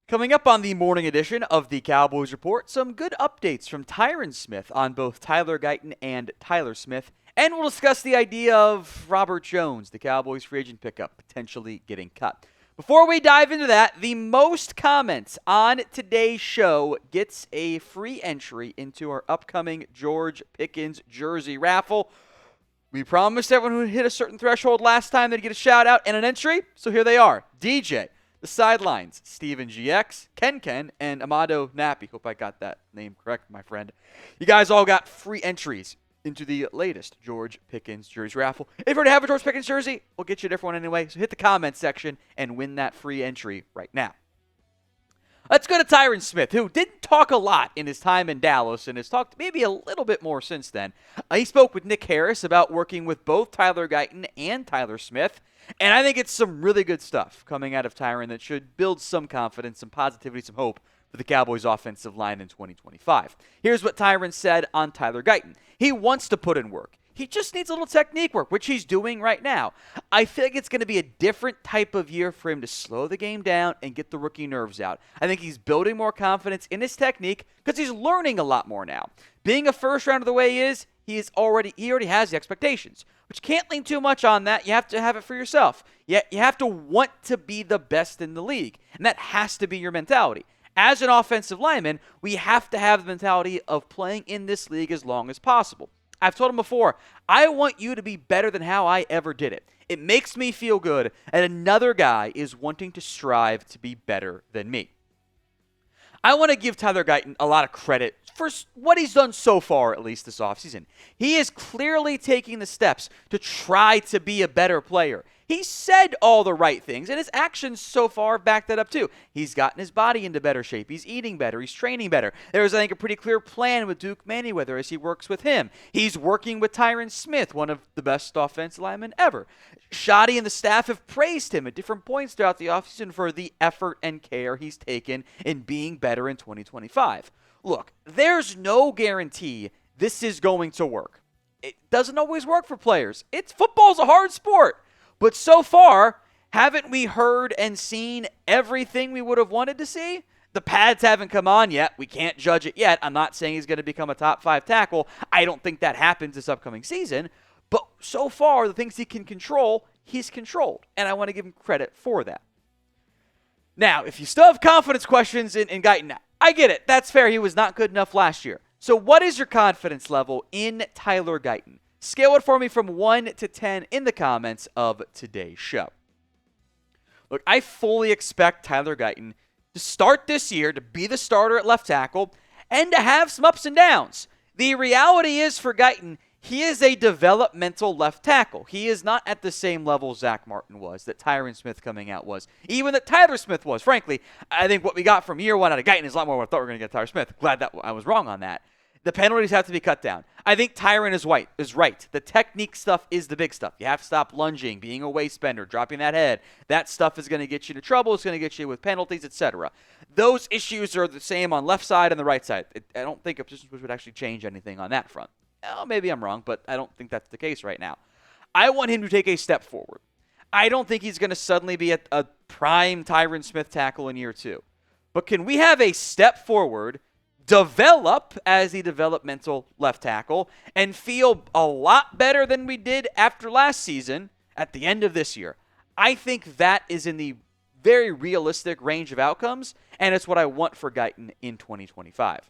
Coming up on the morning edition of the Cowboys Report, some good updates from Tyron Smith on both Tyler Guyton and Tyler Smith, and we'll discuss the idea of Robert Jones, the Cowboys free agent pickup, potentially getting cut. Before we dive into that, the most comments on today's show gets a free entry into our upcoming George Pickens jersey raffle. We promised everyone who hit a certain threshold last time they'd get a shout out and an entry, so here they are. DJ, The Sidelines, Steven GX, Ken, and Amado Nappy. Hope I got that name correct, my friend. You guys all got free entries into the latest George Pickens jersey raffle. If you already have a George Pickens jersey, we'll get you a different one anyway, so hit the comments section and win that free entry right now. Let's go to Tyron Smith, who didn't talk a lot in his time in Dallas and has talked maybe a little bit more since then. He spoke with Nick Harris about working with both Tyler Guyton and Tyler Smith, and I think it's some really good stuff coming out of Tyron that should build some confidence, some positivity, some hope for the Cowboys offensive line in 2025. Here's what Tyron said on Tyler Guyton. He wants to put in work. He just needs a little technique work, which he's doing right now. I feel like it's going to be a different type of year for him to slow the game down and get the rookie nerves out. I think he's building more confidence in his technique because he's learning a lot more now. Being a first rounder the way he is, he already has the expectations. But you can't lean too much on that. You have to have it for yourself. You have to want to be the best in the league, and that has to be your mentality. As an offensive lineman, we have to have the mentality of playing in this league as long as possible. I've told him before, I want you to be better than how I ever did it. It makes me feel good, and another guy is wanting to strive to be better than me. I want to give Tyler Guyton a lot of credit for what he's done so far, at least this offseason. He is clearly taking the steps to try to be a better player. He said all the right things, and his actions so far have backed that up too. He's gotten his body into better shape. He's eating better. He's training better. There's, I think, a pretty clear plan with Duke Manyweather as he works with him. He's working with Tyron Smith, one of the best offensive linemen ever. Shoddy and the staff have praised him at different points throughout the offseason for the effort and care he's taken in being better in 2025. Look, there's no guarantee this is going to work. It doesn't always work for players. Football's a hard sport. But so far, haven't we heard and seen everything we would have wanted to see? The pads haven't come on yet. We can't judge it yet. I'm not saying he's going to become a top 5 tackle. I don't think that happens this upcoming season. But so far, the things he can control, he's controlled. And I want to give him credit for that. Now, if you still have confidence questions in Guyton, I get it. That's fair. He was not good enough last year. So what is your confidence level in Tyler Guyton? Scale it for me from 1 to 10 in the comments of today's show. Look, I fully expect Tyler Guyton to start this year to be the starter at left tackle and to have some ups and downs. The reality is for Guyton, he is a developmental left tackle. He is not at the same level Zach Martin was, that Tyron Smith coming out was, even that Tyler Smith was. Frankly, I think what we got from year one out of Guyton is a lot more than I thought we were going to get Tyler Smith. Glad that I was wrong on that. The penalties have to be cut down. I think Tyron is right. The technique stuff is the big stuff. You have to stop lunging, being a waist bender, dropping that head. That stuff is going to get you into trouble. It's going to get you with penalties, etc. Those issues are the same on left side and the right side. I don't think a position switch would actually change anything on that front. Well, maybe I'm wrong, but I don't think that's the case right now. I want him to take a step forward. I don't think he's going to suddenly be a prime Tyron Smith tackle in year 2. But can we have a step forward, develop as a developmental left tackle, and feel a lot better than we did after last season at the end of this year? I think that is in the very realistic range of outcomes, and it's what I want for Guyton in 2025.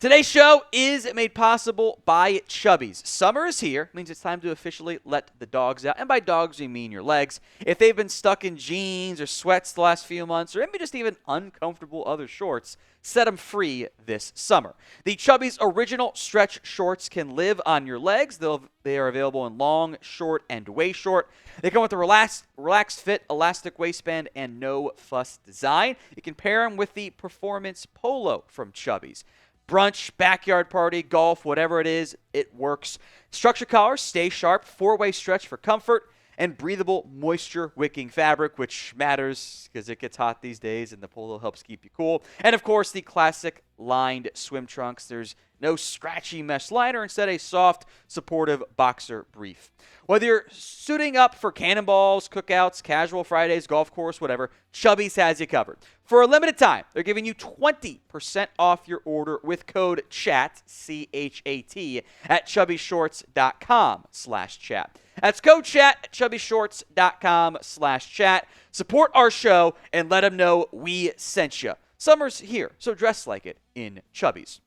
Today's show is made possible by Chubbies. Summer is here. Means it's time to officially let the dogs out. And by dogs, we mean your legs. If they've been stuck in jeans or sweats the last few months, or maybe just even uncomfortable other shorts, set them free this summer. The Chubbies original stretch shorts can live on your legs. They are available in long, short, and way short. They come with a relaxed fit, elastic waistband, and no fuss design. You can pair them with the Performance Polo from Chubbies. Brunch, backyard party, golf, whatever it is, it works. Structure collars stay sharp, 4-way stretch for comfort, and breathable moisture-wicking fabric, which matters because it gets hot these days and the polo helps keep you cool. And, of course, the classic lined swim trunks. There's no scratchy mesh liner, instead a soft, supportive boxer brief. Whether you're suiting up for cannonballs, cookouts, casual Fridays, golf course, whatever, Chubbies has you covered. For a limited time, they're giving you 20% off your order with code CHAT, C-H-A-T, at chubbyshorts.com/chat. That's code CHAT at chubbyshorts.com/chat. Support our show and let them know we sent you. Summer's here, so dress like it in Chubbies.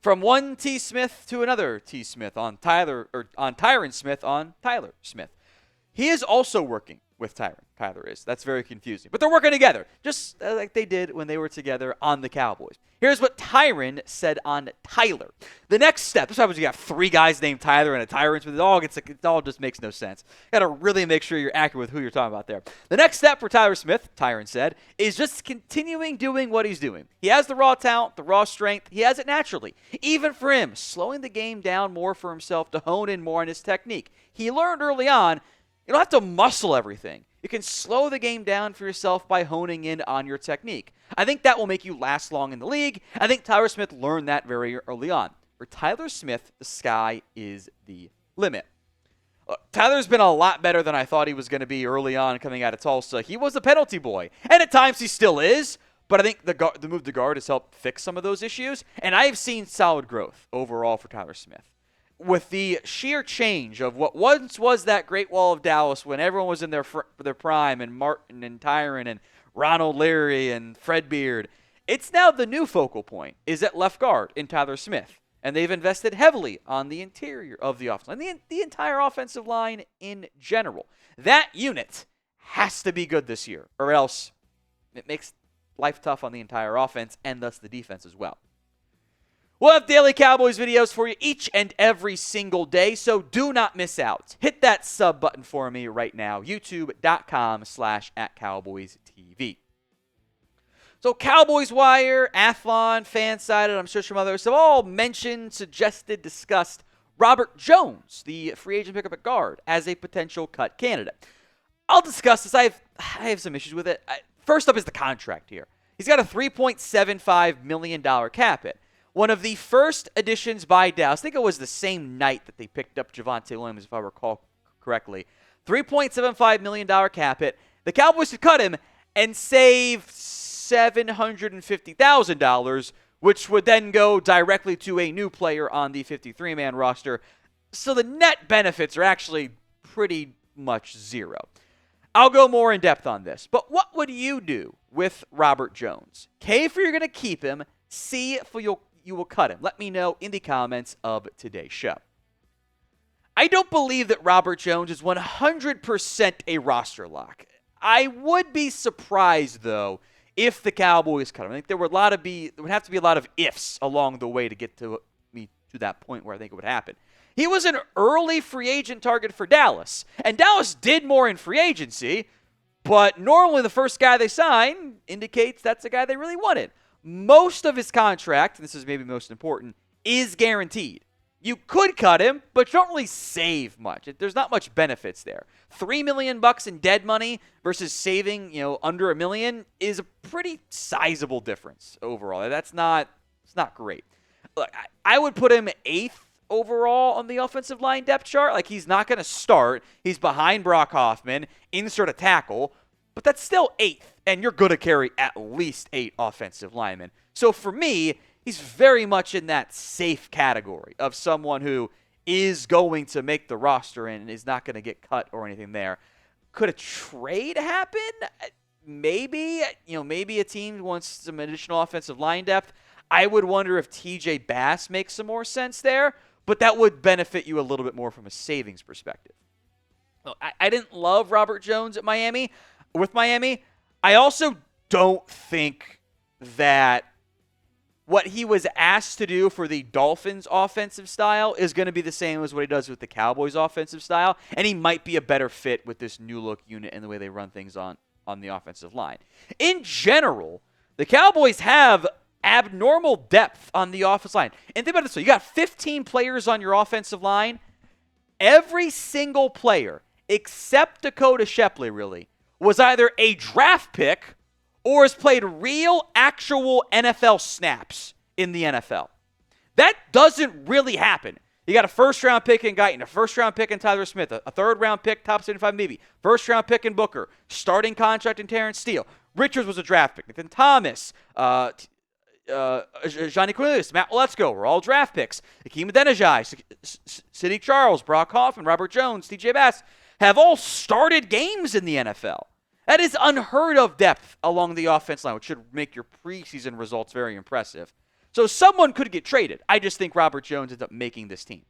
From one T. Smith to another T. Smith on Tyron Smith on Tyler Smith. He is also working with Tyron. Tyler is. That's very confusing. But they're working together, just like they did when they were together on the Cowboys. Here's what Tyron said on Tyler. The next step, this happens, you got three guys named Tyler and a Tyron Smith. It all just makes no sense. Got to really make sure you're accurate with who you're talking about there. The next step for Tyler Smith, Tyron said, is just continuing doing what he's doing. He has the raw talent, the raw strength. He has it naturally. Even for him, slowing the game down more for himself to hone in more on his technique. He learned early on, you don't have to muscle everything. You can slow the game down for yourself by honing in on your technique. I think that will make you last long in the league. I think Tyler Smith learned that very early on. For Tyler Smith, the sky is the limit. Tyler's been a lot better than I thought he was going to be early on coming out of Tulsa. He was a penalty boy, and at times he still is, but I think the move to guard has helped fix some of those issues, and I have seen solid growth overall for Tyler Smith. With the sheer change of what once was that Great Wall of Dallas when everyone was in their prime, and Martin and Tyron and Ronald Leary and Fred Beard, it's now the new focal point is at left guard in Tyler Smith. And they've invested heavily on the interior of the offense line, the entire offensive line in general. That unit has to be good this year, or else it makes life tough on the entire offense and thus the defense as well. We'll have daily Cowboys videos for you each and every single day, so do not miss out. Hit that sub button for me right now, youtube.com/@CowboysTV. So Cowboys Wire, Athlon, Fansided, I'm sure some others have all mentioned, suggested, discussed Robert Jones, the free agent pickup at guard, as a potential cut candidate. I'll discuss this. I have some issues with it. First up is the contract here. He's got a $3.75 million cap hit. One of the first additions by Dallas, I think it was the same night that they picked up Javonte Williams, if I recall correctly. $3.75 million cap hit. The Cowboys could cut him and save $750,000, which would then go directly to a new player on the 53-man roster. So the net benefits are actually pretty much zero. I'll go more in depth on this, but what would you do with Robert Jones? K, if you're going to keep him, C, if you will cut him. Let me know in the comments of today's show. I don't believe that Robert Jones is 100% a roster lock. I would be surprised, though, if the Cowboys cut him. I think there would have to be a lot of ifs along the way to get to that point where I think it would happen. He was an early free agent target for Dallas, and Dallas did more in free agency, but normally the first guy they sign indicates that's the guy they really wanted. Most of his contract, and this is maybe most important, is guaranteed. You could cut him, but you don't really save much. There's not much benefits there. $3 million in dead money versus saving, under $1 million is a pretty sizable difference overall. It's not great. Look, I would put him 8th overall on the offensive line depth chart. Like, he's not going to start. He's behind Brock Hoffman, insert a tackle, but that's still 8th, and you're going to carry at least 8 offensive linemen. So for me, he's very much in that safe category of someone who is going to make the roster and is not going to get cut or anything there. Could a trade happen? Maybe. Maybe a team wants some additional offensive line depth. I would wonder if TJ Bass makes some more sense there, but that would benefit you a little bit more from a savings perspective. I didn't love Robert Jones at Miami. With Miami, I also don't think that what he was asked to do for the Dolphins' offensive style is going to be the same as what he does with the Cowboys' offensive style, and he might be a better fit with this new-look unit and the way they run things on the offensive line. In general, the Cowboys have abnormal depth on the offensive line. And think about it this way. You got 15 players on your offensive line. Every single player, except Dakota Shepley, really, was either a draft pick or has played real, actual NFL snaps in the NFL. That doesn't really happen. You got a first-round pick in Guyton, a first-round pick in Tyler Smith, a third-round pick, top 75 maybe, first-round pick in Booker, starting contract in Terrence Steele. Richards was a draft pick. Nathan Thomas, Johnny Cornelius, Matt Letzko were all draft picks. Hakeem Adeniji, Sidney Charles, Brock Hoffman, Robert Jones, TJ Bass have all started games in the NFL. That is unheard of depth along the offense line, which should make your preseason results very impressive. So someone could get traded. I just think Robert Jones ends up making this team.